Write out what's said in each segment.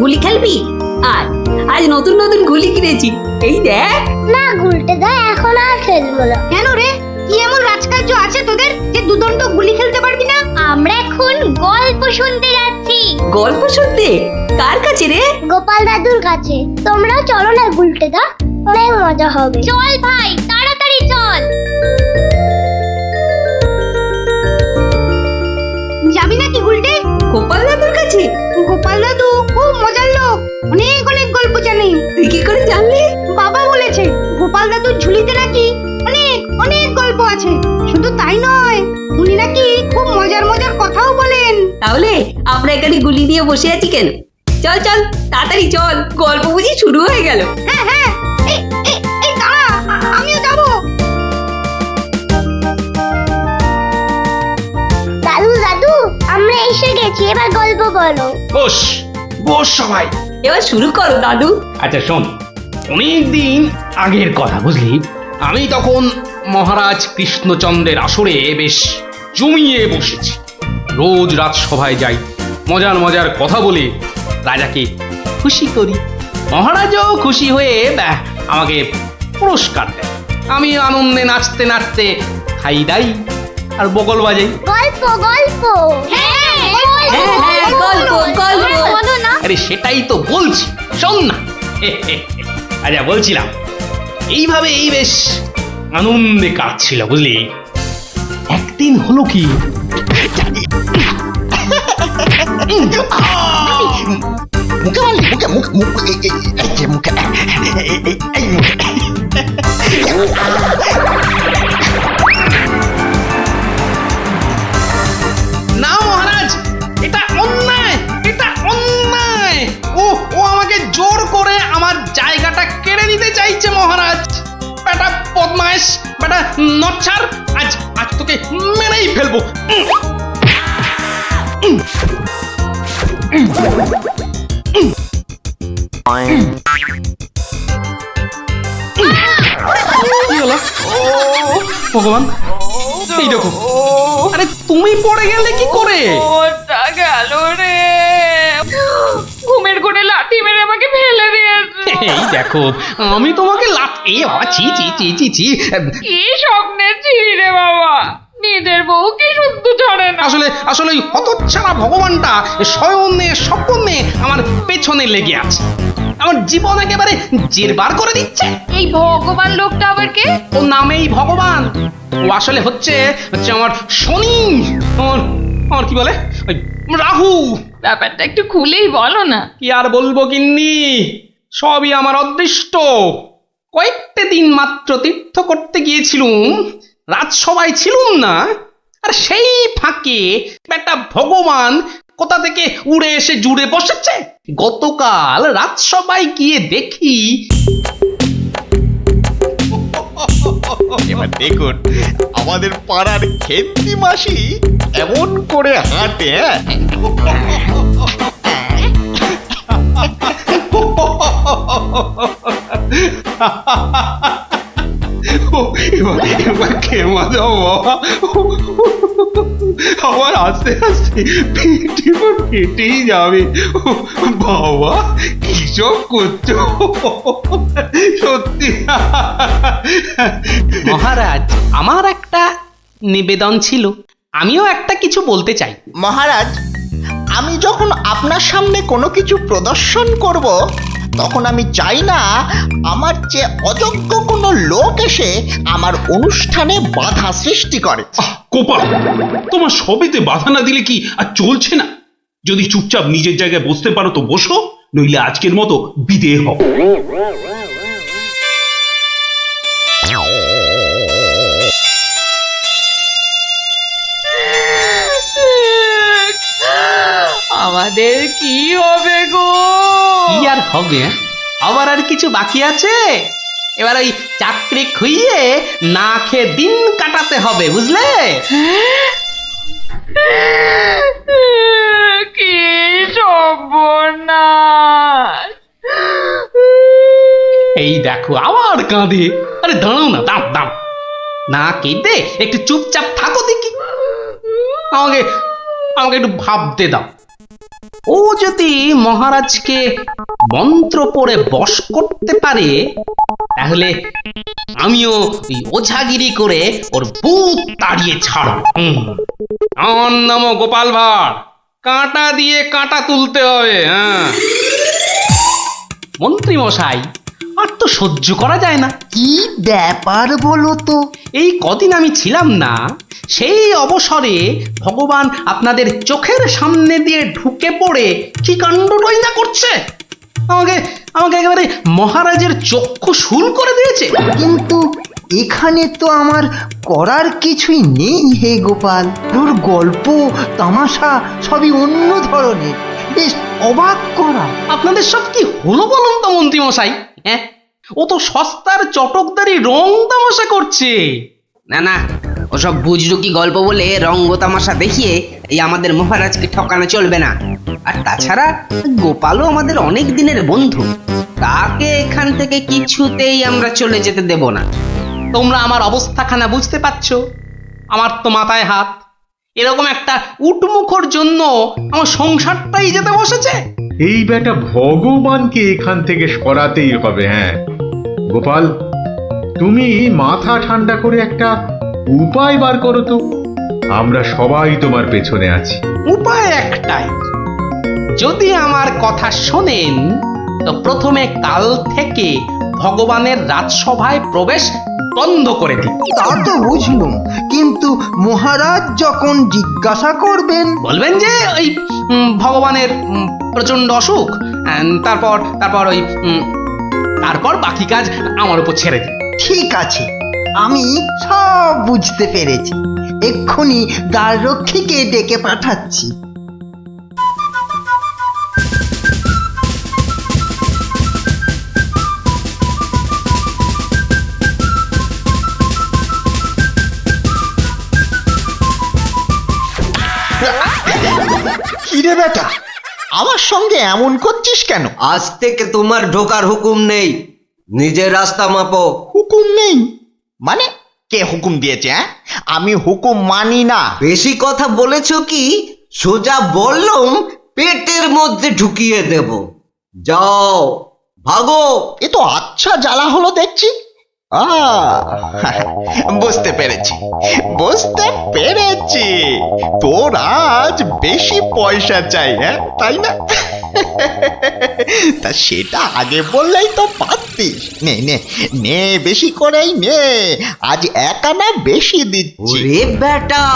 গুলি খেলবি? আর আজ নতুন নতুন গুলি কিনেছি, এই দেখ। না গুলটে দা, এখন আর খেলবো না। কেন রে, কি এমন রাজকার্য আছে তোদের যে দুদণ্ড গুলি খেলতে পারবি না? আমরা এখন গল্প শুনতে যাচ্ছি। গল্প শুনতে? কার কাছে রে? গোপাল দাদুর কাছে। তোমরাও চলো না গুলটে দা, অনেক মজা হবে। চল ভাই, তাড়াতাড়ি চল। যাবি নাকি গুলটে? গোপাল দাদুর কাছে? গোপাল দাদু খুব মজার লোক, অনেক অনেক গল্প জানে। তুই কি করে জানলি? বাবা বলেছে গোপাল দাদুর ঝুলিতে নাকি অনেক অনেক গল্প আছে। শুধু তাই নয়, উনি নাকি খুব মজার মজার কথাও বলেন। তাহলে আমরা এখানে গুলি নিয়ে বসে আছি কেন? চল চল, তাড়াতাড়ি চল, গল্প বুঝি শুরু হয়ে গেল। হ্যাঁ হ্যাঁ, এই এই এই দাঁড়া, আমিও যাবো। দাদু দাদু, আমরা এসে গেছি, এবার গল্প বলো। বস বস সবাই। এবার শুরু করো দাদু। আচ্ছা শোন, অনেকদিন আগের কথা বুঝলি, আমি তখন মহারাজ কৃষ্ণচন্দ্রের আসরে বেশ জমিয়ে বসেছি। রোজ রাজসভায় যাই, মজার মজার কথা বলে রাজাকে খুশি করি। মহারাজও খুশি হয়ে আমাকে পুরস্কার দেয়। আমি আনন্দে নাচতে নাচতে খাই দাই আর বগল বাজাই। গল্প গল্প। হ্যাঁ হ্যাঁ হ্যাঁ, গল্প গল্প। বলো না। আরে সেটাই তো বলছি, শোন না। আচ্ছা বলছিলাম, এইভাবেই বেশ আনন্দে কাটছিল বুঝলি। একদিন হলো কি, মুখে মারলি, মুখে মুখ মুখ এই যে মুখে এই মুখে। না মহারাজ, এটা অন্যায়, এটা অন্যায়। ও ও আমাকে জোর করে আমার জায়গাটা কেড়ে নিতে চাইছে মহারাজ। বেটা বদমাইশ, বেটা নচ্ছার, আজ আজ তোকে মেরেই ফেলবো। কি হলো? ভগবান, এই দেখো। আরে তুমি পড়ে গেলে কি করে? ওটা গেল রে, ঘুমের ঘুরে লাথি মেরে আমাকে ফেলে দিয়েছে। এই দেখো, আমি তোমাকে এ বাবা, ছি ছি ছি ছি ছি। কি স্বপ্নে ছিলি রে বাবা, নিজের বউকে শুদ্ধ ছড়ে না। আসলে আসলে ওই হতচ্ছাড়া ভগবানটা স্বয়নে স্বপ্নে আমার পেছনে লেগে আছে, আমার জীবন একেবারে জেরবার করে দিচ্ছে। এই ভগবান লোকটা আবার কে? ও নামেই ভগবান, ও আসলে হচ্ছে হচ্ছে আমার শনি, আমার কি বলে ওই রাহু। ব্যাপারটা একটু খুলেই বলো না। কি আর বলবো গিন্নি, সবই আমার অদৃষ্ট। কয়েকটা দিন মাত্র তীর্থ করতে গিয়েছিলুম, রাজসভায় ছিলুম না, আর সেই ফাঁকে একটা ভগবান কোথা থেকে উড়ে এসে জুড়ে বসেছে। গতকাল রাজসভায় গিয়ে দেখি, এবার দেখুন আমাদের পাড়ার খেন্তি মাসি এমন করে হাঁটে। এবার খেমা যাও বাবা, আমার আস্তে আস্তে ফেটেই যাবে। বাবা কি সব করছো সত্যি। মহারাজ, আমার একটা নিবেদন ছিল, আমিও একটা কিছু বলতে চাই। মহারাজ, আমি যখন আপনার সামনে কোনো কিছু প্রদর্শন করব, তখন আমি চাই না আমার যে অযোগ্য কোনো লোক এসে আমার অনুষ্ঠানে বাধা সৃষ্টি করে। কোপা, তোমার সবেতে বাধা না দিলে কি আর চলছে না? যদি চুপচাপ নিজের জায়গায় বসতে পারো তো বসো, নইলে আজকের মতো বিদেয় হও। আমাদের কি হবে গো? কি আর হবে, আবার আর কিছু বাকি আছে? এবার ওই চাকরি খুইয়ে না খেয়ে দিন কাটাতে হবে, বুঝলে? কি সর্বনাশ! এই দেখো আবার কাঁদে। আরে দাঁড়াও না, দাঁড় দাঁড়, না কেঁদে একটু চুপচাপ থাকো দেখি। আমাকে আমাকে একটু ভাবতে দাও। ও যদি মহারাজকে মন্ত্র পড়ে বশ করতে পারে, তাহলে আমিও ওই ওঝাগিরি করে ওর ভূত তাড়িয়ে ছাড়ব। নমো গোপাল ভাঁড়, কাঁটা দিয়ে কাঁটা তুলতে হবে। হ্যাঁ মন্ত্রী মশাই, আর তো সহ্য করা যায় না। কি ব্যাপার বলো তো? এই কদিন আমি ছিলাম না, সেই অবসরে ভগবান আপনাদের চোখের সামনে দিয়ে ঢুকে পড়ে কি কাণ্ডটাই না করছে। আমাকে আমাকে একেবারে মহারাজের চক্ষু শুল করে দিয়েছে। কিন্তু এখানে তো আমার করার কিছুই নেই হে গোপাল। ওর গল্প তামাশা সবই অন্য ধরনের, বেশ অবাক করা। আপনাদের সব কি হলো বলুন তো মন্ত্রী মশাই? হ্যাঁ, ও তো সস্তার চটকদারি রং তামাশা করছে। না না, ওসব বুজরুকি গল্প বলে রঙ্গ তামাশা দেখিয়ে এই আমাদের মহারাজকে ঠকানো চলবে না। আর তাছাড়া গোপালও আমাদের অনেক দিনের বন্ধু, তাকে এখান থেকে কিছুতেই আমরা চলে যেতে দেব না। তোমরা আমার অবস্থাখানা বুঝতে পারছো? আমার তো মাথায় হাত। এরকম একটা উটমুখর জন্য আমার সংসারটাই যেতে বসেছে। এই বেটা ভগবানকে এখান থেকে সরাতেই হবে। হ্যাঁ গোপাল, তুমি মাথা ঠান্ডা করে একটা উপায় বার করো তো। আমরা সবাই তোমার পেছনে আছি। উপায় একটাই, যদি আমার কথা শোনেন তো প্রথমে কাল থেকে ভগবানের রাজসভায় প্রবেশ বন্ধ করে দিন। তা তো বুঝলুম, কিন্তু মহারাজ যখন জিজ্ঞাসা করবেন? বলবেন যে ওই ভগবানের প্রচন্ড অসুখ, তারপর তারপর ওই তারপর বাকি কাজ আমার উপর ছেড়ে দিন। ঠিক আছে, আমি সব বুঝতে পেরেছি। এক্ষুনি দ্বাররক্ষীকে ডেকে পাঠাচ্ছি। কিরে বেটা, আমার সঙ্গে এমন করছিস কেন? আজ থেকে তোমার ঢোকার হুকুম নেই, নিজের রাস্তা মাপো। হুকুম নেই মানে? কে হুকুম দিয়েছে? হ্যাঁ, আমি হুকুম মানি না। বেশি কথা বলেছো কি? সোজা বললুম পেটের মধ্যে ঢুকিয়ে দেব। যাও ভাগো। এ তো আচ্ছা জ্বালা হলো দেখছি। বুঝতে পেরেছি, বুঝতে পেরেছি। তোর আজ বেশি পয়সা চাই, হ্যাঁ তাই না? তা সেটা আগে বললেই তো পারতিস। নে নে নে, বেশি করেই নে, আজ 1 আনা বেশি দিচ্ছি। ওরে বেটা,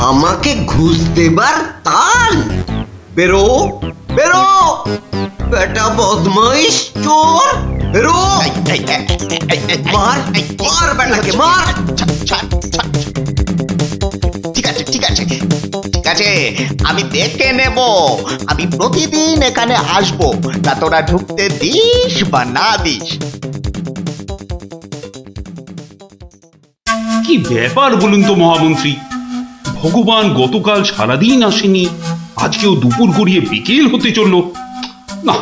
আমাকে ঘুষ দেবার তাল? বেরো বেরো, বেটা বদমাইশ চোর, বেরো। মার মার বেটাকে মার। ঠিক আছে ঠিক আছে ঠিক আছে, আমি দেখে নেব। আমি প্রতিদিন এখানে আসবো, তা তোরা ঢুকতে দিস বা না দিস। কি ব্যাপার বলুন তো মহামন্ত্রী? ভগবান গতকাল সারাদিন আসেনি, আজকেও দুপুর গড়িয়ে বিকেল হতে চললো। না,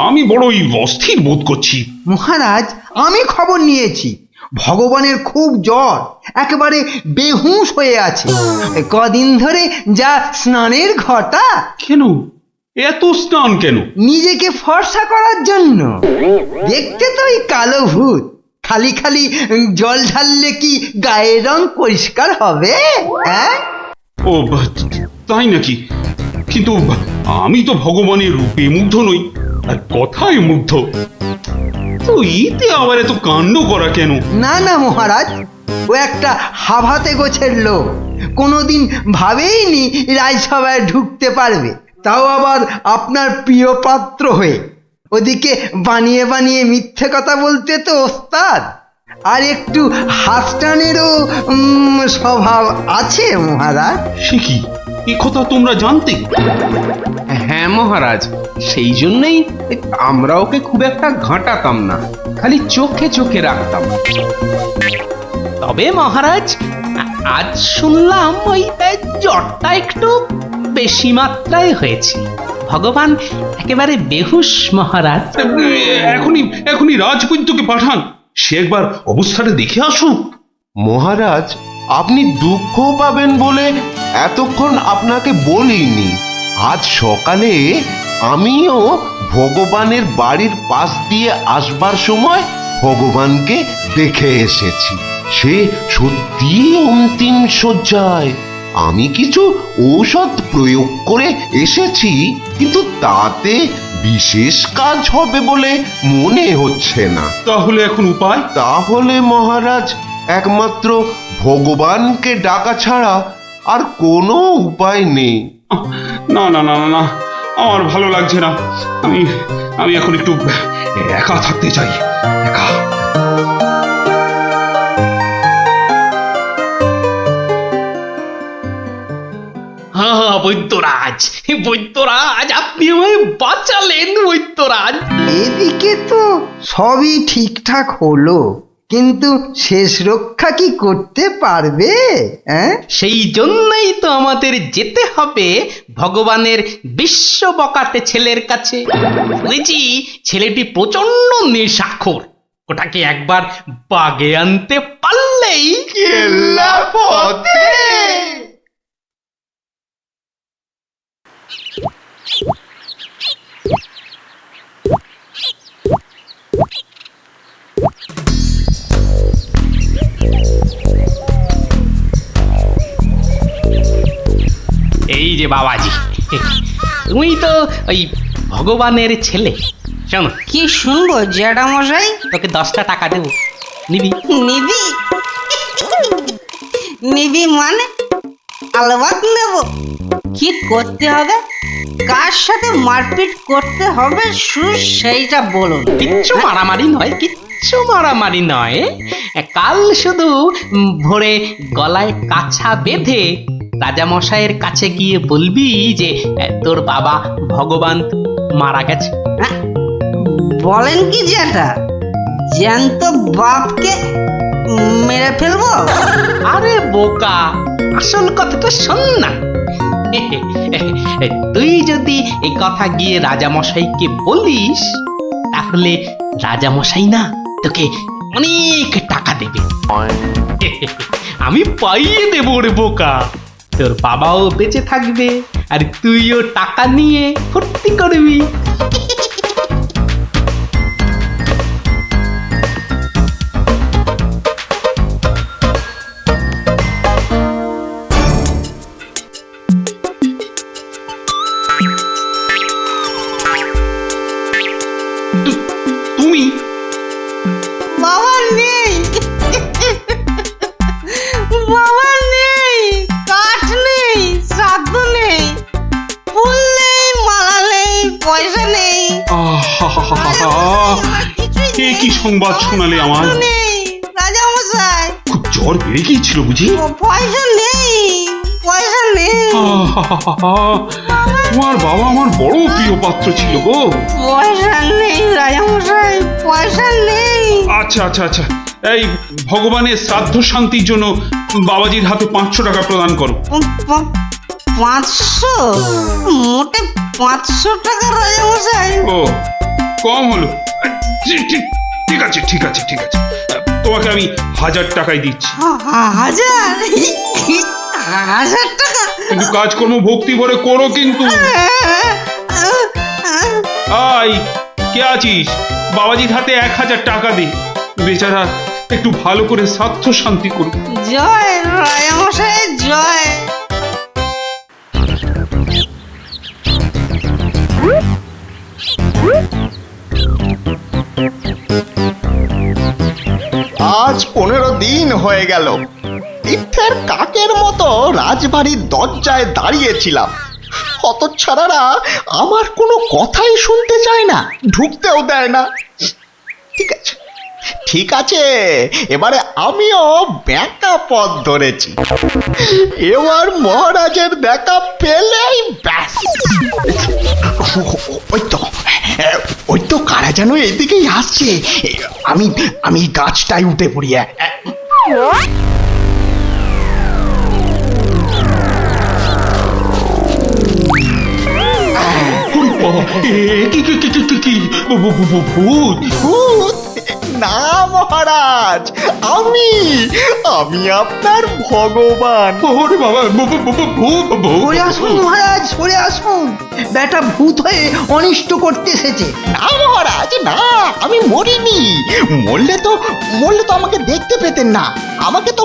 আমি বড়ই অস্থির বোধ করছি। মহারাজ, আমি খবর নিয়েছি, ভগবানের খুব জ্বর, একেবারে বেহুঁশ হয়ে আছে। কদিন ধরে যা স্নানের ঘটা। কেন এত স্নান কেন? নিজেকে ফর্সা করার জন্য। দেখতে তো ওই কালো ভূত, খালি খালি জল ঢাললে কি গায়ের রং পরিষ্কার হবে? হ্যাঁ, ও তাই নাকি? কিন্তু আমি তো ভগবানের রূপে মুগ্ধ নই, আর কথায় মুগ্ধ। তো এতে আবার এত কাণ্ড করা কেন? না না মহারাজ, ও একটা হাভাতে গোছের লোক, কোনোদিন ভাবেইনি রাজসভায় ঢুকতে পারবে, তাও আবার আপনার প্রিয় পাত্র হয়ে। ওদিকে বানিয়ে বানিয়ে মিথ্যে কথা বলতে তো ওস্তাদ, আর একটু হাসটানেরও স্বভাব আছে মহারাজ। সে কি, এ কথা তোমরা জানতে? হ্যাঁ মহারাজ, সেই জন্যই আমরা ওকে খুব একটা ঘাঁটাতাম না, খালি চোখে চোখে রাখতাম। তবে মহারাজ, আজ শুনলাম ওই জ্বরটা একটু বেশি মাত্রায় হয়েছে। ভগবান একেবারে বেহুশ মহারাজ। এখনই এখনই রাজবৈদ্যকে পাঠান, সে একবার অবস্থাটা দেখে আসুক। মহারাজ, আপনি দুঃখ পাবেন বলে এতক্ষণ আপনাকে বলিনি। আজ সকালে আমিও ভগবানের বাড়ির পাশ দিয়ে আসবার সময় ভগবানকে দেখে এসেছি। সে সত্যি অন্তিম শয্যায়। আমি কিছু ঔষধ প্রয়োগ করে এসেছি, কিন্তু তাতে বিশেষ কাজ হবে বলে মনে হচ্ছে না। তাহলে এখন উপায়? তাহলে মহারাজ একমাত্র ভগবানকে ডাকা ছাড়া আর কোনো উপায় নেই। না না না না না, আমার ভালো লাগছে না। আমি আমি এখন একটু একা থাকতে চাই, একা। হ্যাঁ বৈদ্যরাজ, বৈদ্যরাজ, আপনি আমায় বাঁচালেন বৈদ্যরাজ। এদিকে তো সবই ঠিকঠাক হলো, কিন্তু শেষ রক্ষা কি করতে পারবে? সেই জন্যই তো আমাদের যেতে হবে ভগবানের বিশ্ব বকাটে ছেলের কাছে। শুনেছি ছেলেটি প্রচন্ড নেশাখোর। ওটাকে একবার বাগে আনতে পারলেই কেল্লা পথে। এই যে বাবাজি, তুমি তো ওই ভগবানের ছেলে। শোনো, কি শুনবো জ্যাঠামশাই? তোকে 10টা টাকা দেবো, নিবি? নিবি? নিবি মানে? আলবাত নেব। কি করতে হবে? কার সাথে মারপিট করতে হবে সেইটা বলুন। কিচ্ছু মারামারি নয়, কিচ্ছু মারামারি নয়। কাল শুধু ভোরে গলায় কাছা বেঁধে রাজামশাইয়ের কাছে গিয়ে বলবি যে তোর বাবা ভগবান মারা গেছে। বলেন কি জ্যাঠা? জ্যান্ত বাপকে মেরে ফেলবো? আরে বোকা, আসল কথাটা শোন না। তুই যদি এই কথা গিয়ে রাজামশাইকে বলিস, তাহলে রাজামশাই না তোকে অনেক টাকা দেবে। আমি পাইয়ে দেবো রে বোকা। তোর বাবাও বেঁচে থাকবে, আর তুইও টাকা নিয়ে ফুর্তি করবি। তুমি? বাবা নেই, বাবা নেই, কাঠ নেই, শ্রাদ্ধ নেই, ফুল নেই, মালা নেই, পয়সা নেই, এ কি সংবাদ শোনালে আমার? নেই রাজামশাই। খুব জ্বর বেড়ে গিয়েছিল বুঝি? পয়সা নেই, পয়সা নেই। তোমার বাবা আমার বড় প্রিয় পাত্র ছিল গো। পয়সা নেই রাজামশাই, পয়সা নেই। আচ্ছা আচ্ছা আচ্ছা, এই ভগবানের শ্রাদ্ধ শান্তির জন্য বাবাজির হাতে 500 টাকা প্রদান করো। 500? মোটে 500 টাকা রাজামশাই? ও, কম হলো। ঠিক আছে ঠিক আছে ঠিক আছে, তোমাকে আমি 1000 টাকাই দিচ্ছি। 1000 টাকা? কিন্তু কাজকর্ম ভক্তি ভরে করো কিন্তু। আই, কে আছিস? বাবাজির হাতে 1000 টাকা দে, বেচারা একটু ভালো করে শ্রাদ্ধ শান্তি করুক। জয় রাজামশাই, জয়। আজ 15 দিন হয়ে গেল তীর্থের কাকের মতো রাজবাড়ির দরজায় দাঁড়িয়েছিলাম। হতচ্ছাড়ারা আমার কোনো কথাই শুনতে চায় না, ঢুকতেও দেয় না। ঠিক আছে ঠিক আছে, এবারে আমিও ব্যাকা পথ ধরেছি। এবার মহারাজের দেখা পেলেই ব্যাস। ওই তো কারা যেন এদিকেই আসছে। আমি আমি গাছটায় উঠে পড়ি। ভূত? না মহারাজ, আমি আপনার ভগবান। ওরে বাবা, ভূত সরে আসুন মহারাজ, সরে আসুন। বেটা ভূত হয়ে অনিষ্ট করতে এসেছে। না মহারাজ না, আমি মরিনি। মরলে তো আমাকে দেখতে পেতেন না। আমাকে তো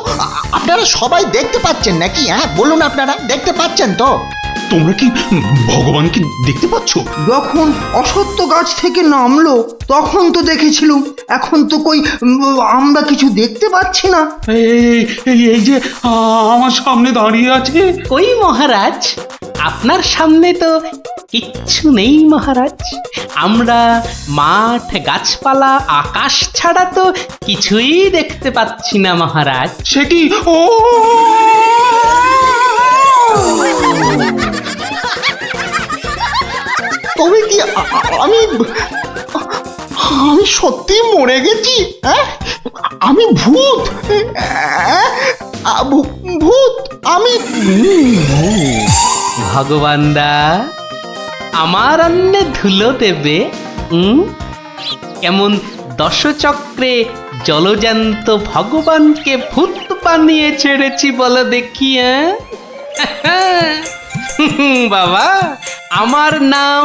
আপনারা সবাই দেখতে পাচ্ছেন নাকি? হ্যাঁ বলুন, আপনারা দেখতে পাচ্ছেন তো? তোমরা কি ভগবানকে দেখতে পাচ্ছ? যখন অসত্য গাছ থেকে নামলো তখন তো দেখেছিলুম, এখন তো কই আমরা কিছু দেখতে পাচ্ছি না। এই যে আমার সামনে দাঁড়িয়ে আছে। কই মহারাজ, আপনার সামনে তো কিচ্ছু নেই মহারাজ। আমরা মাঠ, গাছপালা, আকাশ ছাড়া তো কিছুই দেখতে পাচ্ছি না মহারাজ। সে কি? ও তবে কি আমি সত্যি মরে গেছি? হ্যাঁ, আমি ভূত? ভূত আমি? ভগবানদা আমার অন্নে ধুলো দেবে? কেমন দশচক্রে জলজান্ত ভগবানকে ভূত বানিয়ে ছেড়েছি বলো দেখি। বাবা, আমার নাম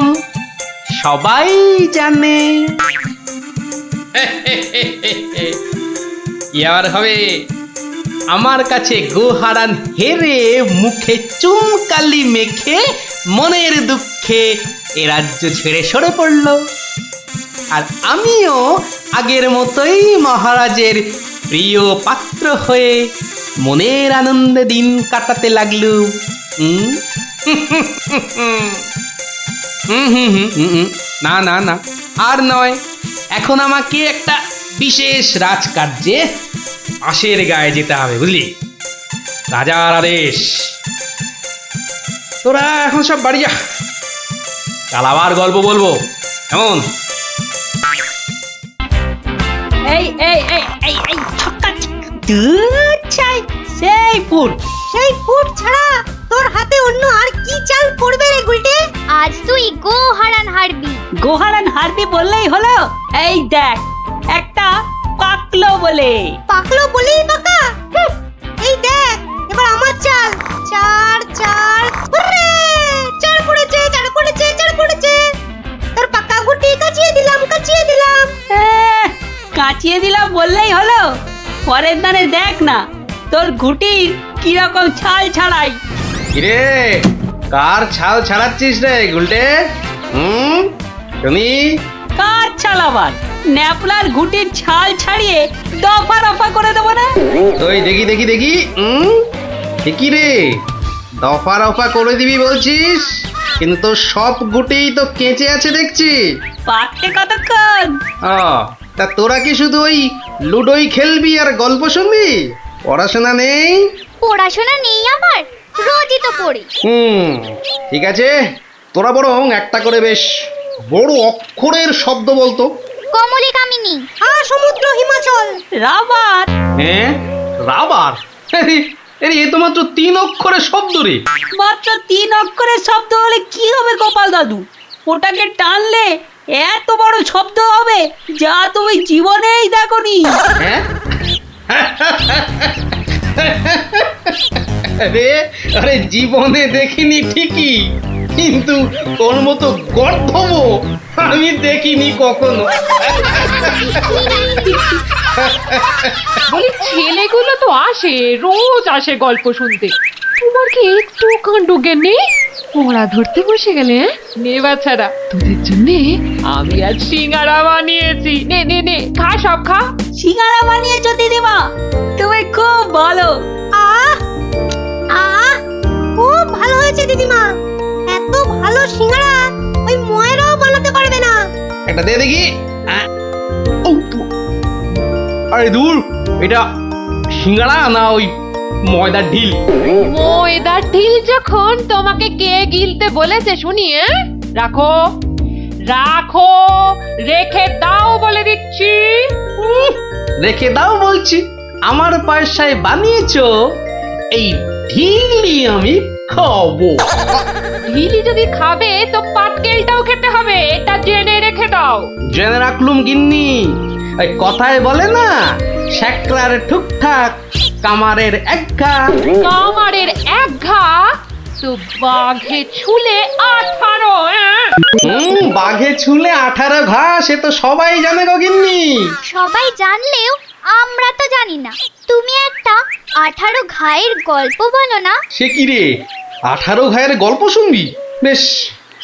সবাই জানে। কি আর হবে, আমার কাছে গোহারান হেরে মুখে চুনকালি মেখে মনের দুঃখে এ রাজ্য ছেড়ে সরে পড়ল। আর আমিও আগের মতোই মহারাজের প্রিয় পাত্র হয়ে মনের আনন্দে দিন কাটাতে লাগলুম। না না না, আর নয়। এখন আমাকে একটা বিশেষ রাজকার্যে আশের গায়ে যেতে হবে, বুঝলি? রাজার আদেশ। তোরা এখন সব বাড়ি যা, কাল আবার গল্প বলবো, কেমন? এই এই এই এই এই ছক্কা চাই সেই ফুট ছাড়া তোর হাতে অন্য আর কি চাল পড়বে রে গুলটে? আজ তুই গোহারান হারবি। গোহারান হারবি বললেই হলো। এই দেখ, একটা পাকলো বলেই পাকা। এই দেখ, এবার আমার চাল। চার হুররে! চার পড়েছে। তোর পাকা গুটি কাচিয়ে দিলাম। কাচিয়ে দিলাম বললেই হলো। পরের দানে দেখ না তোর গুটির কিরকম ছাল ছাড়াই। কিরে, কার ছাল ছাড়াচ্ছিস রে গুলটে? শুনি। কার ছাল আবার? ন্যাপলার গুটির ছাল ছাড়িয়ে দফা রফা করে দেবো না? ওই দেখি কি রে, দফা রফা করে দিবি বলছিস? কিন্তু সব গুটিই তো কেঁচে আছে দেখছি। পাকতে কতক্ষণ? তা তোরা কি শুধু ওই লুডোই খেলবি আর গল্প শুনবি? পড়াশোনা নেই? পড়াশোনা নেই আমার, রোজই তো পড়ি। ঠিক আছে, তোরা বরং একটা করে বেশ বড় অক্ষরের শব্দ বলতো। কমলি কামিনী, সমুদ্র, হিমাচল, রাবার। হ্যাঁ, রাবার? এ তো মাত্র 3 অক্ষরের শব্দ রে। মাত্র 3 অক্ষরের শব্দ হলে কি হবে গোপাল দাদু? ওটাকে টানলে এত বড় শব্দ হবে যা তুমি জীবনেই দেখোনি। হ্যাঁ? আরে জীবনে দেখিনি ঠিকই, কিন্তু তোর মতো গর্ধব আমি দেখিনি কখনো। বলি ছেলেগুলো তো আসে, রোজ আসে গল্প শুনতে। তোমার কি একটু কাণ্ড জ্ঞান নেই? পড়া ধরতে বসে গেলে? নে বাচ্চারা, তোদের জন্য আমি আজ সিঙ্গারা বানিয়েছি। নে খা, সব খা। সিঙ্গারা বানিয়েছো দিদিমা? তুমি খুব ভালো। খুব ভালো হয়েছে দিদিমা। এত ভালো সিঙ্গারা ওই ময়রাও বানাতে পারবে না। একটা দে দেখি। আরে দূর, এটা সিঙ্গারা না ওই ময়দার ঢিল? ময়দার ঢিল যখন তোমাকে কে গিলতে বলেছে শুনি? রাখো, রেখে দাও বলে দিচ্ছি। রেখে দাও বলছি? আমার পয়সায় বানিয়েছো, এই ঢিলি আমি খাবো। ঢিলি যদি খাবে তো পাটকেলটাও খেতে হবে, এটা জেনে রেখে দাও। জেনে রাখলুম গিন্নি, ওই কথায় বলে না, শ্যাকরার ঠুকঠাক কামারের এক ঘা। কামারের এক ঘা তো বাঘে ছুলে 18। বাঘে ছুলে 18 ঘা, সে তো সবাই জানে গো গিন্নি। সবাই জানলেও আমরা তো জানি না। তুমি একটা 18 ঘায়ের গল্প বলো না। সে কি রে, 18 ঘায়ের গল্প শুনবি? বেশ,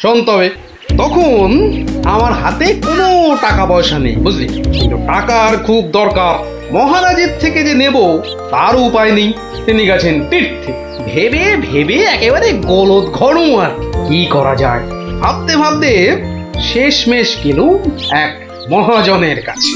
শোন তবে। তখন আমার হাতে কোনো টাকা পয়সা নেই, বুঝলি, কিন্তু টাকার খুব দরকার। মহারাজের থেকে যে নেব তার উপায় নেই, তিনি গেছেন তীর্থে। ভেবে ভেবে একেবারে গলদ ঘরু। আর কি করা যায় ভাবতে ভাবতে শেষমেশ গেলুম এক মহাজনের কাছে।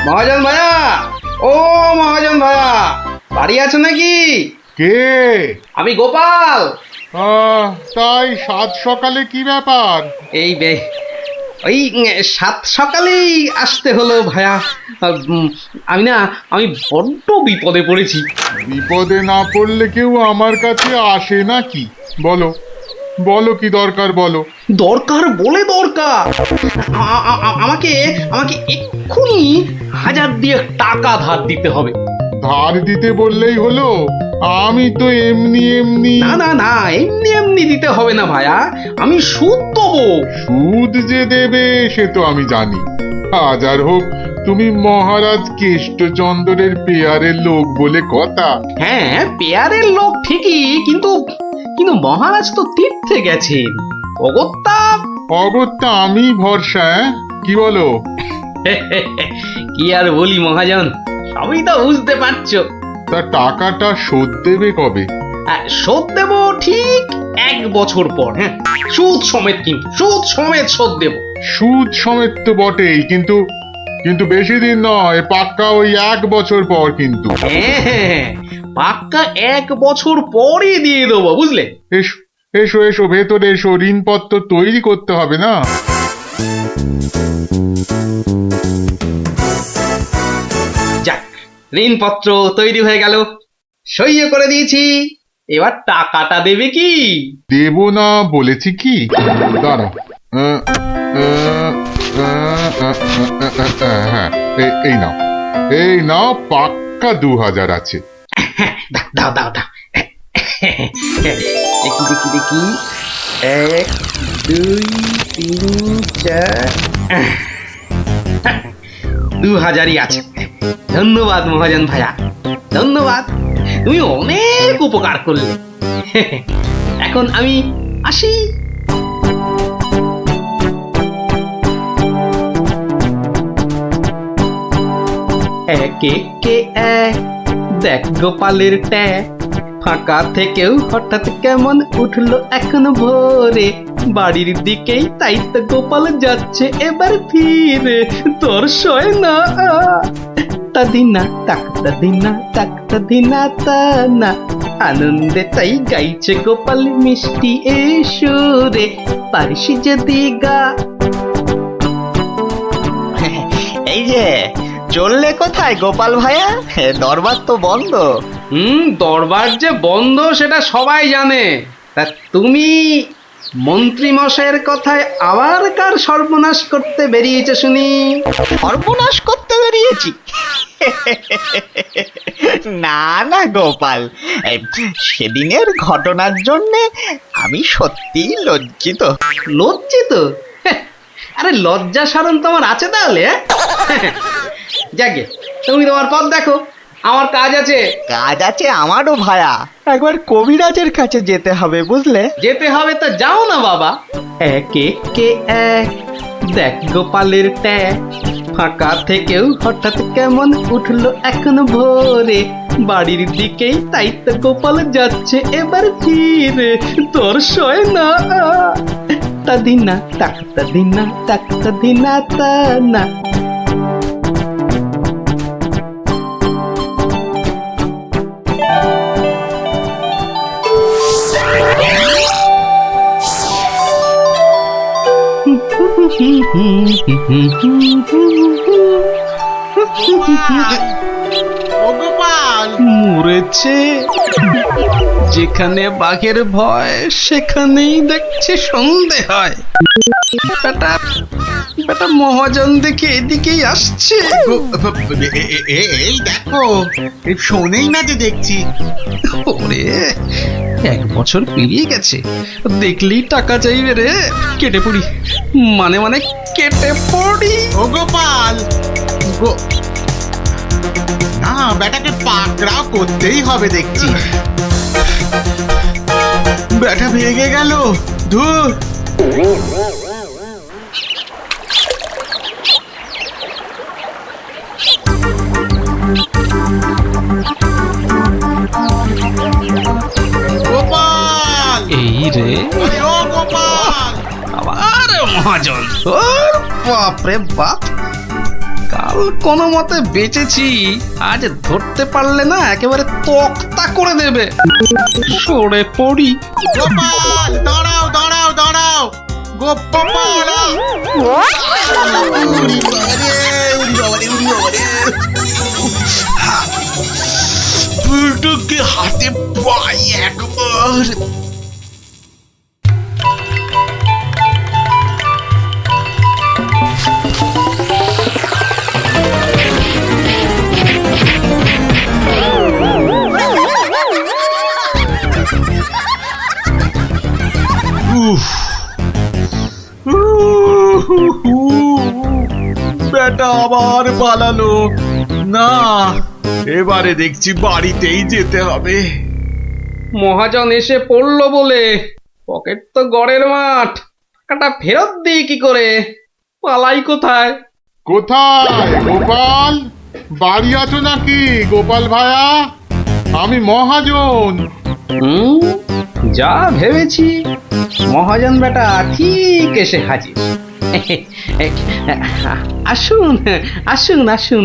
মহাজন ভাইয়া, ও মহাজন ভাইয়া, বাড়ি আছে নাকি? কে? আমি গোপাল। তাই সাত সকালে কি ব্যাপার? এই ওই 7 সকালেই আসতে হলো ভাইয়া। আমি বড্ড বিপদে পড়েছি। বিপদে না পড়লে কেউ আমার কাছে আসে নাকি? বলো বলো, কি দরকার বলো। দরকার বলে দরকার, আমাকে এক্ষুনি 1000 দিয়ে টাকা ধার দিতে হবে। ধার দিতে বললেই হলো? আমি তো এমনি এমনি। না না না, এমনি এমনি দিতে হবে না ভাইয়া, আমি সুদ দেবো। সুদ যে দেবে সে তো আমি জানি। হাজার হোক তুমি মহারাজ কেষ্টচন্দ্রের পেয়ারের লোক বলে কথা। হ্যাঁ, পেয়ারের লোক ঠিকই, কিন্তু মহারাজ তো তীর্থে গেছেন। অগত্যা আমি ভরসা। কি বলো? কি আর বলি মহাজন, সবই তো বুঝতে পারছো। তা টাকাটা শোধ দেবে কবে? শোধ দেব ঠিক 1 বছর পর। হ্যাঁ, সুদ সমেত, কিন্তু সুদ সমেত শোধ দেব। সুদ সমেত তো বটেই, কিন্তু বেশি দিন নয়, পাক্কা ওই 1 বছর পর কিন্তু। হ্যাঁ, পাক্কা 1 বছর পরই দিয়ে দেবো, বুঝলে। এসো এসো এসো, ভেতরে এসো, ঋণপত্র তৈরি করতে হবে না? যাক, ঋণপত্র তৈরি হয়ে গেল, সইও করে দিয়েছি। এবার টাকাটা দেবে কি? দেব না বলেছি কি? দাঁড়াও, হ্যাঁ, এই নাও, পাক্কা 2000 আছে। দাও দাও দাও, দেখি 1 2 3 4, 2000ই আছে। ধন্যবাদ মহাজন ভাইয়া, ধন্যবাদ, তুমি অনেক উপকার করলে। এখন আমি আসি। একে কে এক, দেখ গোপালের ট্যাগ, ফাঁকা থেকেও হঠাৎ কেমন উঠলো এখন ভোরে, বাড়ির দিকেই তাই তো গোপাল যাচ্ছে এবার ফিরে, তোর সয় না তাদিনা তাকতা দিনা তাকতা দিনা তা না, আনন্দে তাই গাইছে গোপাল মিষ্টি এ সুরে, পারিস যদি গা। এই যে চললে কোথায় গোপাল ভাইয়া? দরবার তো বন্ধ। দরবার যে বন্ধ সেটা সবাই জানে, তা তুমি মন্ত্রী মশাইয়ের কথায় আবার কার সর্বনাশ করতে বেরিয়েছে শুনি? সর্বনাশ করতে বেরিয়েছি? না না গোপাল, সেদিনের ঘটনার জন্য আমি সত্যি লজ্জিত। লজ্জিত? আরে লজ্জা শরম তোমার আছে তাহলে? যাকে, তুমি তোমার পথ দেখো, আমার কাজ আছে। কাজ আছে আমারও ভায়া, একবার কবিরাজের কাছে যেতে হবে, বুঝলে। যেতে হবে তো যাও না বাবা। একে কে এক, দেখ গোপালের ট্যাগ, ফাঁকা থেকেও হঠাৎ কেমন উঠলো এখন ভোরে, বাড়ির দিকেই তাই তো গোপাল যাচ্ছে এবার ফিরে, তোর সয় না তাদিনা তাকতা দিনা তাকতা দিনা তা না। মরেছে। যেখানে বাঘের ভয় সেখানেই দেখছে সন্ধে হয়। বেটা বেটা মহাজন দেখে এদিকেই আসছে। এই দেখো, শোনেই না যে দেখছি। ওরে, 1 বছর পেরিয়ে গেছে, দেখলেই টাকা চাইবে রে। কেটে পড়ি, মানে মানে কেটে পড়ি। ও গোপাল, না বেটাকে পাকড়াও করতেই হবে দেখছি। বেটা ভেগে গেল, ধুর। গোপাল, এই রে, আরে ও গোপাল, আবার মহাজন। ওর বাপরে বাপ, কাল কোনো মতে বেঁচেছি, আজ ধরতে পারলে না একেবারে তক্তা করে দেবে। সরে পড়ি। গোপাল, দাঁড়াও দাঁড়াও দাঁড়াও, গোপাল। বুলটুকে হাতে পাই একবার। বেটা আবার পালালো। না, এবারে দেখছি বাড়িতেই যেতে হবে। মহাজন এসে পড়লো বলে, পকেট তো গড়ের মাঠ, টাকাটা ফেরত দিই কি করে? পালাই কোথায়? কোথায় গোপাল? বাড়ি আছো নাকি গোপাল ভায়া? আমি মহাজন। যা ভেবেছি, মহাজন বেটা ঠিক এসে হাজির। আসুন আসুন আসুন,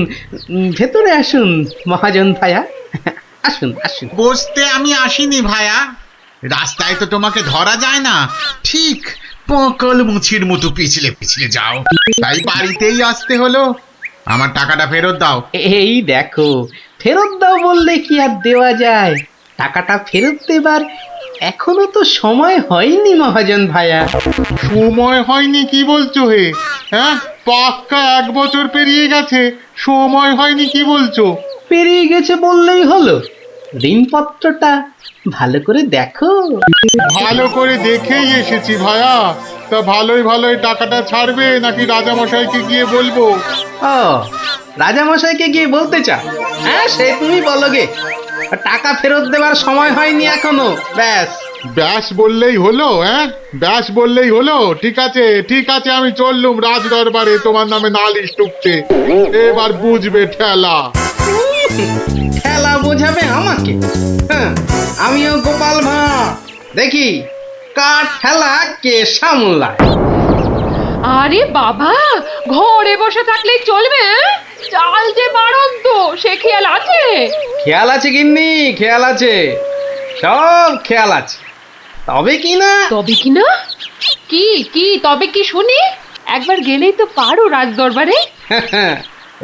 ভেতরে আসুন মহাজন ভাইয়া, আসুন আসুন। বসতে আমি আসিনি ভায়া, রাস্তায় তো তোমাকে ধরা যায় না, ঠিক পকল মুছির মতো পিছলে পিছলে যাও, তাই বাড়িতেই আসতে হলো। আমার টাকাটা ফেরত দাও। এই দেখো, ফেরত দাও বললে কি আর দেওয়া যায়? টাকাটা ফেরত দেবার এখনো তো সময় হয়নি মহাজন ভাইয়া। সময় হয়নি কি বলছো হে? হ্যাঁ, পাক্কা 1 বছর পেরিয়ে গেছে, সময় হয়নি কি বলছো? পেরিয়ে গেছে বললেই হলো? ঋণপত্রটা ভালো করে দেখো। ভালো করে দেখেই এসেছি ভায়া। তা ভালোই ভালোই টাকাটা ছাড়বে নাকি রাজামশাইকে গিয়ে বলবো? ও, রাজামশাইকে গিয়ে বলতে চাও? হ্যাঁ, সে তুমি বলো গে। টাকা ফেরত দেবার সময় হয়নি এখনো, ব্যাস। ব্যাস বললেই হলো? হ্যাঁ, ব্যাস বললেই হলো? ঠিক আছে ঠিক আছে, আমি চললুম রাজ দরবারে তোমার নামে নালিশ টুকতে। এবার বুঝবে ঠেলা। খেলা বোঝাবে আমাকে? হ্যাঁ, আমিও গোপাল ভাঁড়, দেখি কার ঠেলা কে সামলায়। আরে বাবা, ঘরে বসে থাকলেই চলবে? চাল যে বাড়ন্ত, সে খেয়াল আছে? খেয়াল আছে গিন্নি, খেয়াল আছে, সব খেয়াল আছে। তবে কি না? তবে কি না? কি কি তবে কি শুনি? একবার গেলেই তো পারো রাজ দরবারে।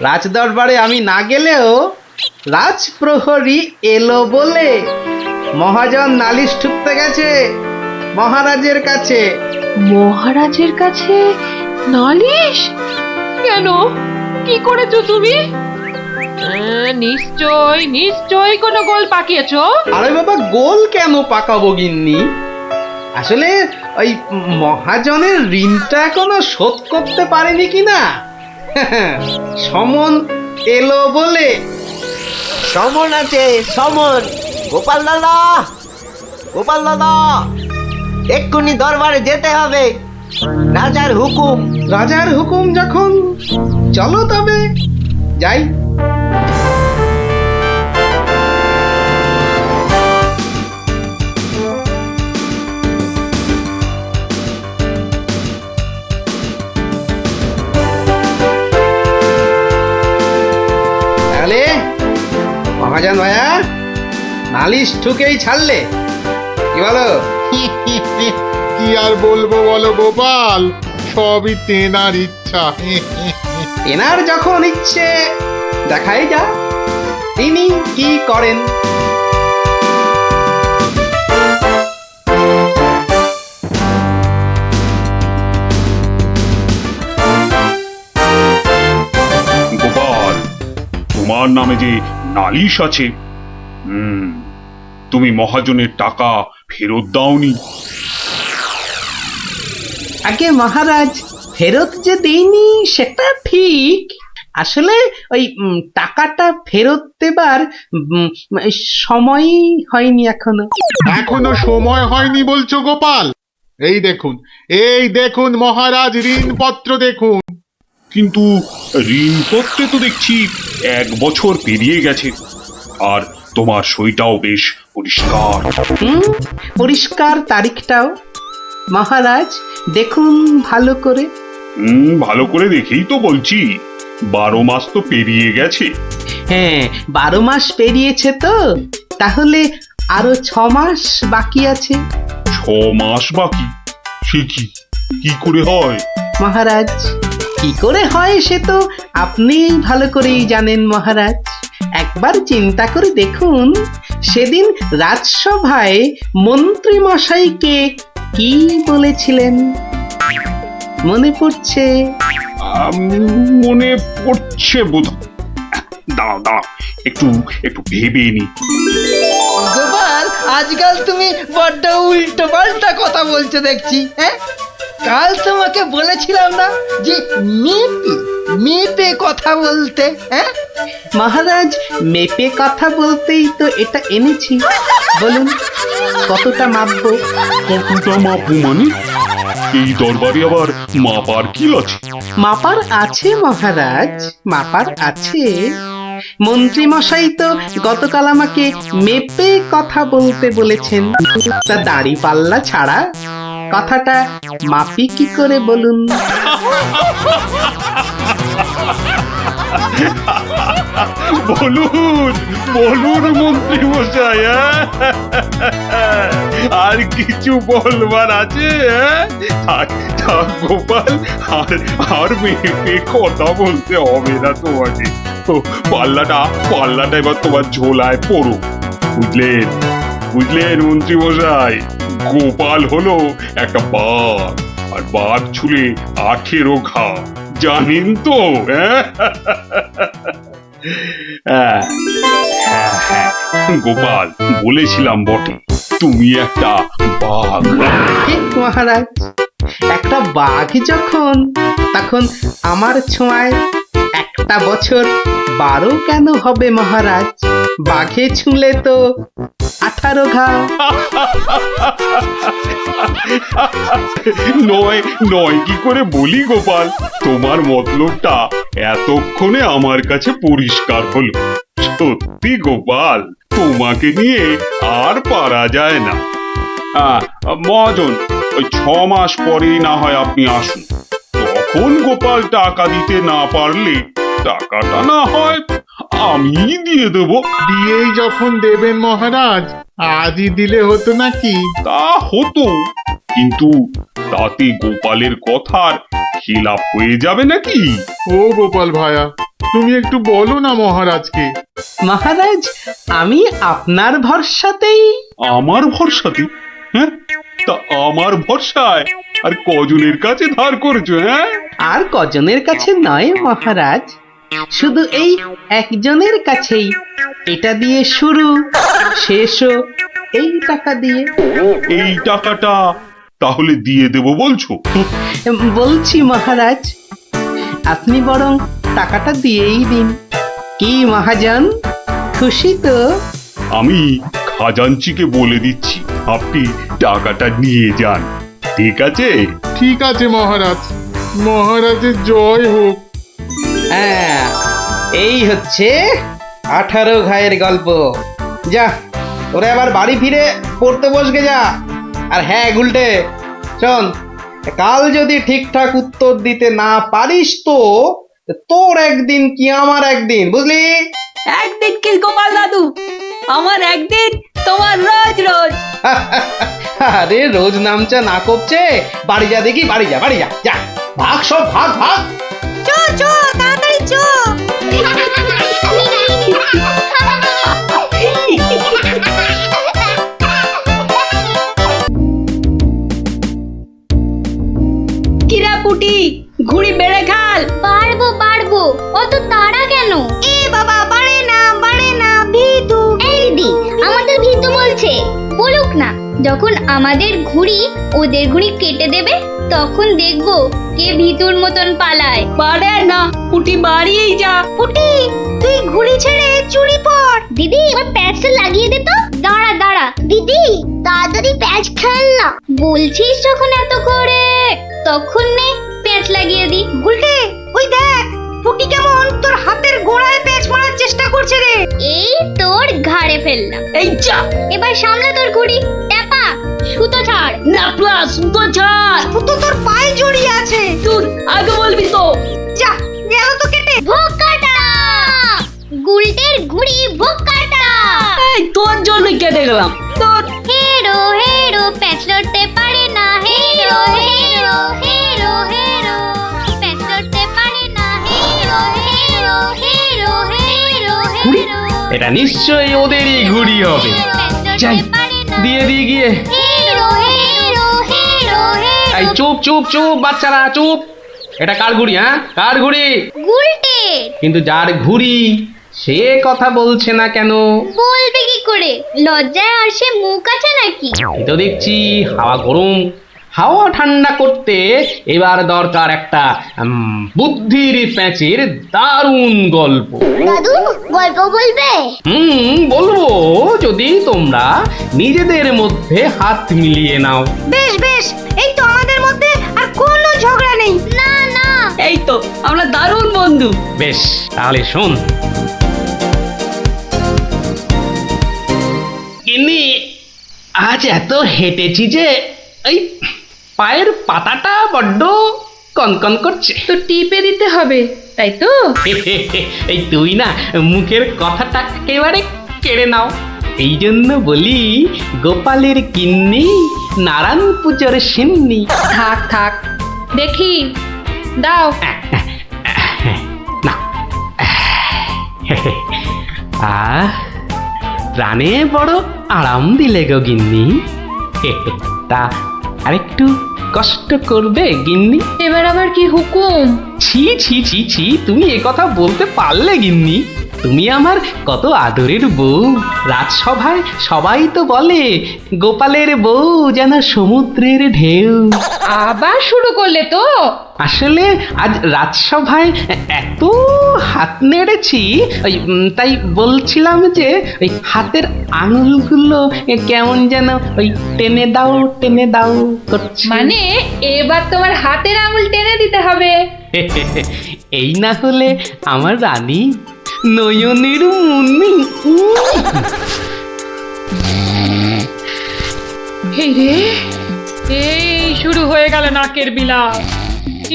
রাজ দরবারে আমি না গেলেও রাজপ্রহরী এলো বলে মহাজন নালিশ ঠুকতে গেছে মহারাজের কাছে। মহারাজের কাছে নালিশ? কেন, কি করেছো তুমি? নিশ্চয় নিশ্চয় কোনো গোল পাকিয়েছো। আরে বাবা, গোল কেন পাকাবো গিন্নি? আসলে ওই মহাজনের ঋণটা এখনো শোধ করতে পারেনি কিনা, সমন এলো বলে। সমন আছে, সমন। গোপাল দাদা, গোপাল দাদা, এক্ষুনি দরবারে যেতে হবে, রাজার হুকুম। রাজার হুকুম যখন, চলো তবে যাই। তাহলে মহাজন ভাইয়া নালিশ ঠুকেই ছাড়লে, কি বলো? কি আর বলবো বলো গোপাল, সবই তেনার ইচ্ছা। এনার যখন ইচ্ছে দেখাই যা তিনি কি করেন। গোপাল, তোমার নামে যে নালিশ আছে, তুমি মহাজনের টাকা ফেরত দাওনি। আগে মহারাজ, ফেরত যে দেইনি সেটা ঠিক, আসলে ওই টাকাটা ফেরত দেবার সময় হয়নি এখনো। এখনো সময় হয়নি বলছো গোপাল? এই দেখুন মহারাজ, ঋণপত্র দেখুন। কিন্তু ঋণপত্রে তো দেখছি 1 বছর পেরিয়ে গেছে, আর তোমার সইটাও বেশ পরিষ্কার। পরিষ্কার তারিখটাও। মহারাজ দেখুন ভালো করে। ভালো করে দেখেই তো বলছি, 12 মাস তো পেরিয়ে গেছে। হ্যাঁ, 12 মাস পেরিয়েছে তো, তাহলে আরো 6 মাস বাকি আছে। 6 মাস বাকি? সে কি করে হয় মহারাজ? কি করে হয় সে তো আপনি ভালো করেই জানেন মহারাজ। একবার চিন্তা করে দেখুন, সেদিন রাজসভায় মন্ত্রী মশাইকে কি বলেছিলেন, মনে পড়ছে? মনে পড়ছে বোধ। দাঁড়াও, একটু ভেবে নি। গোপাল, আজকাল তুমি বড্ড উল্টো পাল্টা কথা বলছো দেখছি। হ্যাঁ, কাল তোমাকে বলেছিলাম না যে মেপে কথা বলতে? হ্যাঁ মহারাজ, মেপে কথা বলতেই তো এটা এনেছি। বলুন কতটা মাপবো? কতটা মাপবো মানে? এই দরবারে আবার মাপার কি আছে? মাপার আছে মহারাজ, মাপার আছে। মন্ত্রী মশাই তো গতকাল আমাকে মেপে কথা বলতে বলেছেন, তা দাড়ি পাল্লা ছাড়া কথাটা মাপি কি করে বলুন? বলুন মন্ত্রী মশাই, আর কিছু বলবার আছে? গোপাল, আর মেপে কথা বলতে হবে না তোমাকে। তো পাল্লাটা এবার তোমার ঝোলায় পড়ো। বুঝলেন মন্ত্রী মশাই? গোপাল হলো একটা বাঘ, আর বাঘ ছুলে 18 ঘা, জানেন তো? হ্যাঁ, গোপাল, বলেছিলাম বটে, তুমি একটা বাঘ। ঠিক মহারাজ, একটা বাঘ যখন, তখন আমার ছোঁয়ায় একটা বছর 12 কেন হবে মহারাজ? বাঘে ছুঁলে তো 18 ঘা। নয় কি করে বলি গোপাল? তোমার মতলবটা এতক্ষণে আমার কাছে পরিষ্কার হলো। সত্যি গোপাল, তোমাকে নিয়ে আর পারা যায় না। মহাজন, ওই 6 মাস পরেই না হয় আপনি আসুন। তখন গোপাল টাকা দিতে না পারলে টাকাটা না হয় আমি দিয়ে দেবো। দিয়েই যখন দেবেন মহারাজ, আজই দিলে হতো নাকি? তা হতো, কিন্তু তাতে গোপালের কথার খিলাপ হয়ে যাবে নাকি? ও গোপাল ভায়া, তুমি একটু বলো না মহারাজকে। মহারাজ, আমি আপনার ভরসাতেই। আমার ভরসাতে? হ্যাঁ, তা আমার ভরসায় আর কজনের কাছে ধার করেছো? হ্যাঁ, আর কজনের কাছে নয় মহারাজ, শুধু এই একজনের কাছেই। এটা দিয়ে শুরু, শেষও এই টাকা দিয়ে। এই টাকাটা তাহলে দিয়ে দেবো বলছো? বলছি মহারাজ, আপনি বরং টাকাটা দিয়েই দিন। কি মহাজন, খুশি তো? আমি খাজাঞ্চিকে বলে দিচ্ছি, আপনি টাকাটা নিয়ে যান। ঠিক আছে? ঠিক আছে মহারাজ, মহারাজের জয় হোক। হ্যাঁ, এই হচ্ছে 18 ঘায়ের গল্প। যা, ওরে আবার বাড়ি ফিরে পড়তে বসবে যা। আর হ্যাঁ গুলটে, শোন, কাল যদি ঠিকঠাক উত্তর দিতে না পারিস তো তোর একদিন কি আমার একদিন, বুঝলি? একদিন কি গোপাল দাদু, আমার একদিন, তোমার রোজ রোজ। আরে রোজ নামচা না করছে, বাড়ি যা দেখি, বাড়ি যা যা। ভাগ সব ভাগ ভাগ। চো চো তাড়াতাড়ি চো। কিরা পুটি ঘুড়ি বেড়ে খাল। পারবো পারবো, অত তাড়া কেন? এ বাবা বাড়ে না ভিতু। এই দিদি, আমাদের ভীতু বলছে। বলুক না, যখন আমাদের ঘুড়ি ওদের ঘুড়ি কেটে দেবে তখন দেখবো কে ভীতুর মতন পালায়। বাড়ে না পুটি বাড়িয়েই যা। পুটি তুই ঘুড়ি ছেড়ে চুরি পর। দিদি এবার প্যাচটা লাগিয়ে দে তো। দাঁড়া দাঁড়া দিদি, তাড়াতাড়ি প্যাচ খেল না। বলছিস যখন এত করে, তখন নে প্যাচ লাগিয়ে দি। গুলটে ওই দেখ পুটি কেমন তোর হাতের গোড়ায় প্যাচ মারার চেষ্টা করছে রে। এই তোর ঘাড়ে ফেললাম। এই যা এবার সামলা তোর ঘুড়ি। ট্যাপা সুতো ছাড়। না প্লাস সুতো ছাড়। সুতো তোর পায়ে জড়িয়ে আছে। তুই আগে বলবি তো। যা গেল তো কেটে। ভোকাটা গুলটের ঘুড়ি ভোকাটা। এই তোর জন্যই কেটে গেলাম। তোর হেরো হেরো প্যাচ লড়তে পারে না। হেরো হেরো হেরো হেরো প্যাচ লড়তে পারে না। হেরো হেরো হেরো হেরো ঘুড়ি? হেরো এটা নিশ্চয়ই ওদেরই ঘুড়ি হবে। যাই দিয়ে দিয়ে গিয়ে। হেরো হেরো হেরো এই চুপ চুপ চুপ বাচ্চারা চুপ। এটা কার ঘুড়ি? হ্যাঁ কার ঘুড়ি? গুলটে কিন্তু যার ঘুড়ি সে কথা বলছে না কেন? বলবে কি করে? লজ্জায় আর সে মুখ আছে নাকি? এই তো দেখছি হাওয়া গরম, হাওয়া ঠান্ডা করতে এবার দরকার একটা বুদ্ধির প্যাঁচের দারুণ গল্প। দাদু গল্প বলবে? বলবো যদি তোমরা নিজেদের মধ্যে হাত মিলিয়ে নাও। বেশ বেশ, এই তো আমাদের মধ্যে আর কোনো ঝগড়া নেই। না না, এই তো আমরা দারুণ বন্ধু। বেশ তাহলে শোন। গিন্নি, আজ এত হেঁটেছি যে এই পায়ের পাতাটা বড্ড কনকন করছে। তো টিপে দিতে হবে তাই তো? এই তুই না মুখের কথাটা একেবারে কেড়ে নাও। এই জন্য বলি গোপালের কিন্নি নারায়ণ পুজোর সিন্নি। থাক থাক দেখি দাও। না প্রাণে বড় আরাম দিলে গো গিন্নি। তা আরেকটু কষ্ট করবে গিন্নি? এবার আবার কি হুকুম? ছি ছি ছি ছি, তুমি এ কথা বলতে পারলে গিন্নি? তুমি আমার কত আদরের বউ। রাজসভায় সবাই তো বলে গোপালের বউ যেন সমুদ্রের ঢেউ। আবার শুরু করলে তো? আসলে আজ রাজসভায় এত হাত নেড়েছি তাই বলছিলাম যে ওই হাতের আঙুলগুলো কেমন যেন ওই টেনে দাও করছে। মানে এবার তোমার হাতের আঙুল টেনে দিতে হবে। এই না হলে আমার রানী নয়নের মুন্নি। এই রে, এই শুরু হয়ে গেল নাকের বিলাপ।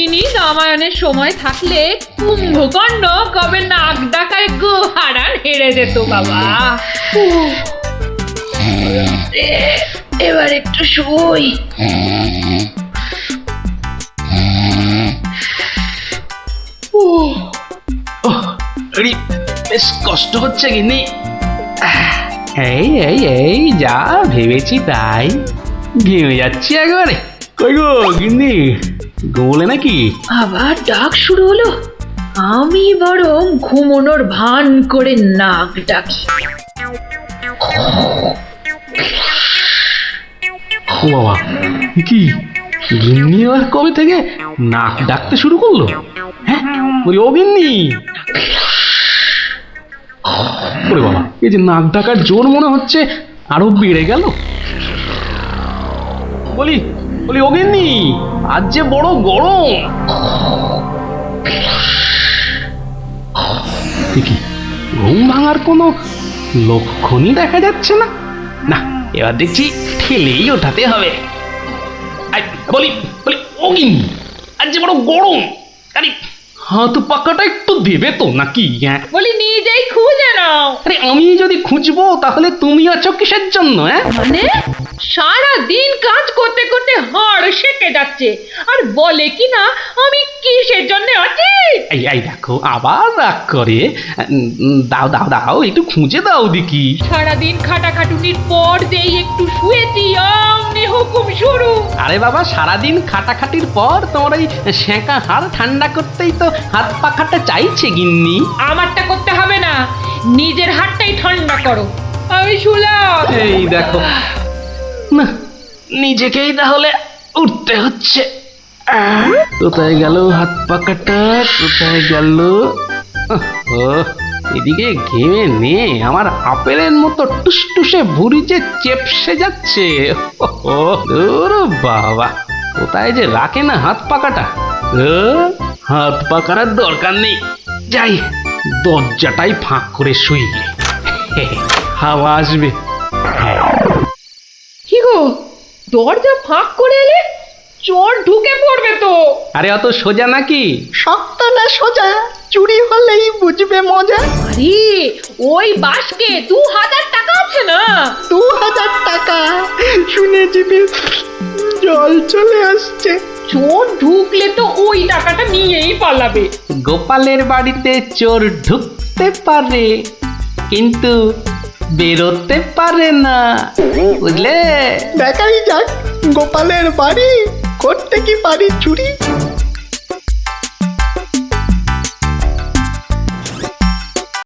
ইনি রামায়ণের সময় থাকলে কুম্ভকর্ণ কবে নাক ডাকায় গোহারান হেরে যেত বাবা। এবার একটু শুই। বেশ কষ্ট হচ্ছে গিন্নি। এই এই এই যা ভেবেছি তাই, ঘেমে যাচ্ছি একবারে। কই গো গিন্নি, গোলে নাকি? আবার ডাক শুরু হলো। আমি বরং ঘুমোনোর ভান করে নাক ডাকি। ও বাবা, কি গিন্নি আবার কবে থেকে নাক ডাকতে শুরু করলো? হ্যাঁ বলি ও গিন্নি। ওরে বাবা, এই যে নাক ডাকার জোর মনে হচ্ছে আরো বেড়ে গেল। বলি বলি ও গিন্নি, আজ যে বড় গরম। কি ঘুম ভাঙার কোনো লক্ষণই দেখা যাচ্ছে না। না এবার দেখছি ঠেলেই ওঠাতে হবে। বলি বলি ও গিন্নি, আজ যে বড় গরম। আরে হাত পাকাটা একটু দেবে তো নাকি? হ্যাঁ, বলি নিজেই খুঁজে নাও। আরে আমি যদি খুঁজবো তাহলে তুমি আছো কিসের জন্য? মানে সারা দিন কাজ করতে করতে হাড় সেকে যাচ্ছে, আর বলে কি না আমি কিসের জন্য আছি? এই এই দেখো আবার রাগ করে। দাও দাও দাও, একটু খুঁজে দাও দেখি। সারাদিন খাটাখাটুনির পর যেই একটু শুয়েছি অমনি হুকুম শুরু। আরে বাবা, সারাদিন খাটাখাটির পর তোমার ওই সেঁকা হাড় ঠান্ডা করতেই তো হাত পাখাটা চাইছে গিন্নি। আমারটা করতে হবে না, নিজের হাতটাই ঠান্ডা করো। আমি শুলাম। এই দেখো না, নিজেকেই তাহলে উঠতে হচ্ছে। কোথায় গেল হাত পাকাটা, কোথায় গেল? এদিকে ঘেমে নে আমার আপেলের মতো টুসটুসে ভুঁড়ি যে চেপসে যাচ্ছে। বাবা, কোথায় যে রাখে না হাত পাকাটা। হাত পাকার আর দরকার নেই, যাই দরজাটাই ফাঁক করে শুই, হাওয়া আসবে। কি গো, দরজা ফাঁক করে এলে চোর ঢুকে পড়বে তো। আরে অত সোজা নাকি? শক্ত না সোজা, চুরি হলেই বুঝবে মজা। আরে ওই বাসকে 2000 টাকা আছে না। 2000 টাকা শুনে জিভে জল চলে আসছে। চোর ঢুকলে তো ওই টাকাটা নিয়েই পালাবে। গোপালের বাড়িতে চোর ঢুকতে পারে কিন্তু বেরোতে পারে না, বুঝলে? দেখাই যাক গোপালের বাড়ি করতে কি পারি চুরি।